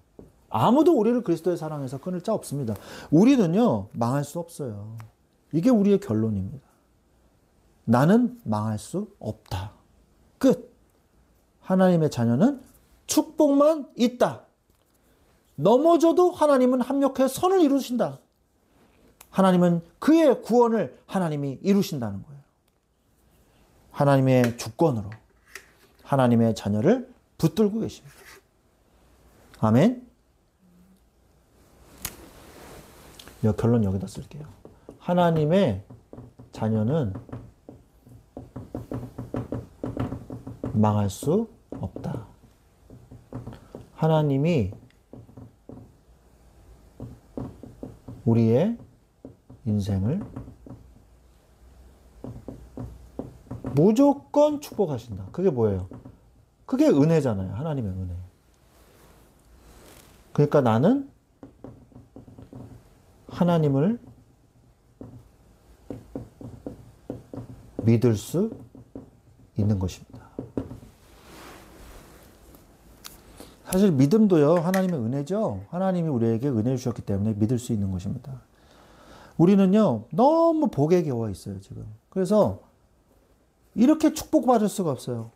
아무도 우리를 그리스도의 사랑에서 끊을 자 없습니다. 우리는요, 망할 수 없어요. 이게 우리의 결론입니다. 나는 망할 수 없다. 끝. 하나님의 자녀는 축복만 있다. 넘어져도 하나님은 합력해 선을 이루신다. 하나님은 그의 구원을 하나님이 이루신다는 거예요. 하나님의 주권으로 하나님의 자녀를 붙들고 계십니다. 아멘. 결론 여기다 쓸게요. 하나님의 자녀는 망할 수 없다. 하나님이 우리의 인생을 무조건 축복하신다. 그게 뭐예요? 그게 은혜잖아요. 하나님의 은혜. 그러니까 나는 하나님을 믿을 수 있는 것입니다. 사실 믿음도요, 하나님의 은혜죠. 하나님이 우리에게 은혜 주셨기 때문에 믿을 수 있는 것입니다. 우리는요, 너무 복에 겨워 있어요, 지금. 그래서 이렇게 축복받을 수가 없어요.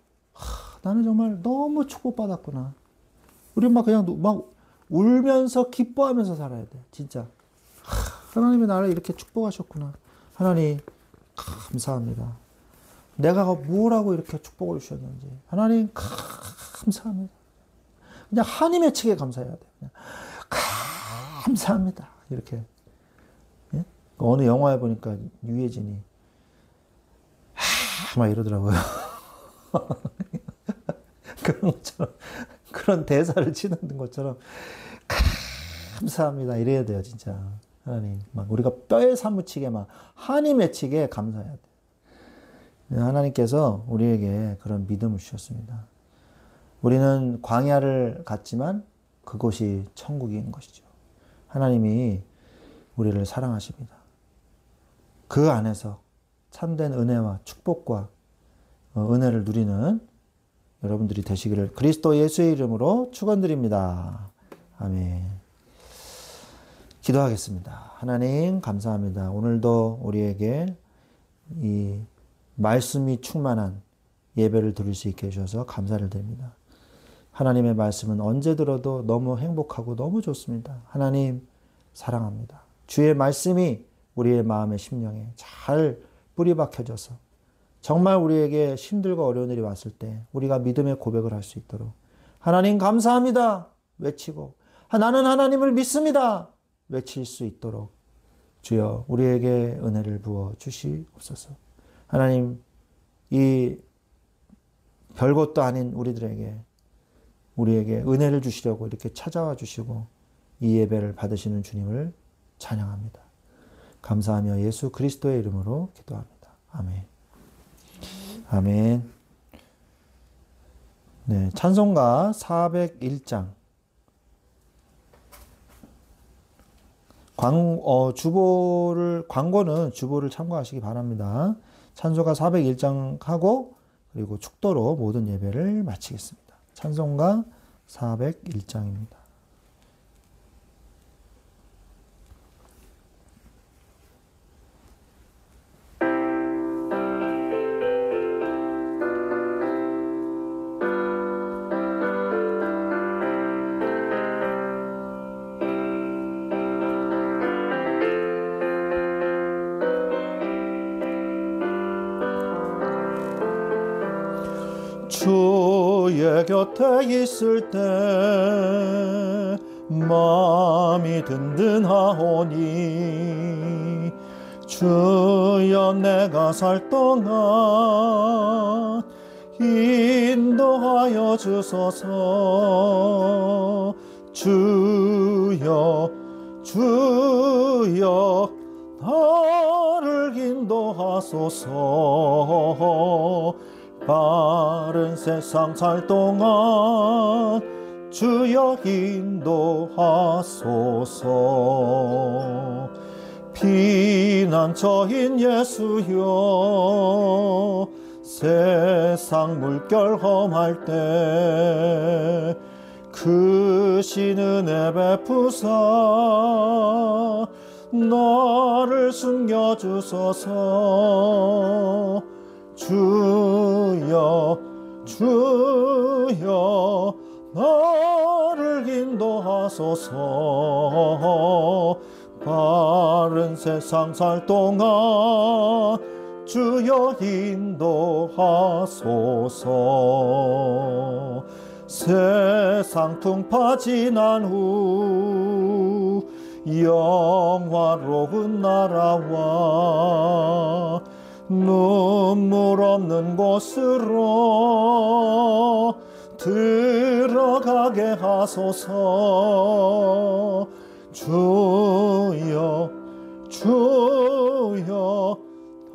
나는 정말 너무 축복받았구나. 우리 막 그냥 막 울면서 기뻐하면서 살아야 돼, 진짜. 하나님이 나를 이렇게 축복하셨구나. 하나님, 감사합니다. 내가 뭐라고 이렇게 축복을 주셨는지. 하나님, 감사합니다. 그냥 하나님의 측에 감사해야 돼. 그냥 감사합니다. 이렇게. 예? 어느 영화에 보니까 유해진이 막 이러더라고요. 그런 것처럼, 그런 대사를 치는 것처럼 감사합니다. 이래야 돼요, 진짜. 하나님, 막 우리가 뼈에 사무치게 막 한이 맺히게 감사해야 돼. 하나님께서 우리에게 그런 믿음을 주셨습니다. 우리는 광야를 갔지만 그곳이 천국인 것이죠. 하나님이 우리를 사랑하십니다. 그 안에서 참된 은혜와 축복과 은혜를 누리는 여러분들이 되시기를 그리스도 예수의 이름으로 축원드립니다. 아멘. 기도하겠습니다. 하나님 감사합니다. 오늘도 우리에게 이 말씀이 충만한 예배를 드릴 수 있게 해주셔서 감사를 드립니다. 하나님의 말씀은 언제 들어도 너무 행복하고 너무 좋습니다. 하나님 사랑합니다. 주의 말씀이 우리의 마음의 심령에 잘 뿌리 박혀져서 정말 우리에게 힘들고 어려운 일이 왔을 때 우리가 믿음의 고백을 할 수 있도록 하나님 감사합니다 외치고 나는 하나님을 믿습니다 외칠 수 있도록 주여 우리에게 은혜를 부어 주시옵소서. 하나님 이 별것도 아닌 우리에게 은혜를 주시려고 이렇게 찾아와 주시고 이 예배를 받으시는 주님을 찬양합니다. 감사하며 예수 그리스도의 이름으로 기도합니다. 아멘. 아멘. 네, 찬송가 401장. 광고는 주보를 참고하시기 바랍니다. 찬송가 401장 하고 그리고 축도로 모든 예배를 마치겠습니다. 찬송가 401장입니다. 주의 곁에 있을 때 마음이 든든하오니 주여 내가 살 동안 인도하여 주소서. 주여 나를 인도하소서. 바른 세상 살 동안 주여 인도하소서. 피난처인 예수여 세상 물결 험할 때 크신 은혜 베푸사 나를 숨겨주소서. 주여 나를 인도하소서. 바른 세상 살 동안 주여 인도하소서. 세상 풍파 지난 후 영화로운 나라와 눈물 없는 곳으로 들어가게 하소서. 주여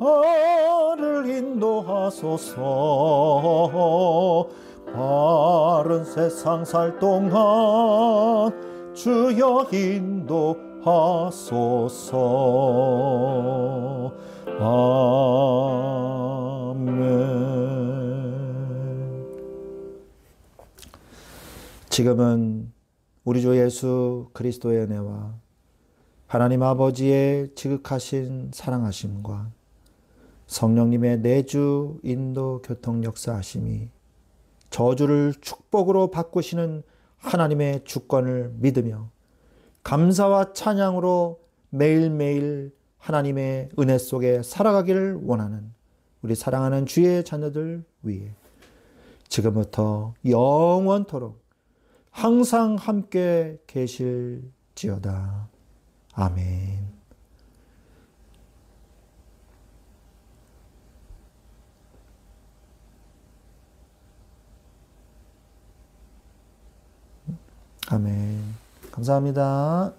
나를 인도하소서. 바른 세상 살 동안 주여 인도하소서. 아멘. 지금은 우리 주 예수 그리스도의 은혜와 하나님 아버지의 지극하신 사랑하심과 성령님의 내주 인도 교통 역사하심이 저주를 축복으로 바꾸시는 하나님의 주권을 믿으며 감사와 찬양으로 매일매일 하나님의 은혜 속에 살아가기를 원하는 우리 사랑하는 주의 자녀들 위해 지금부터 영원토록 항상 함께 계실지어다. 아멘. 아멘. 감사합니다.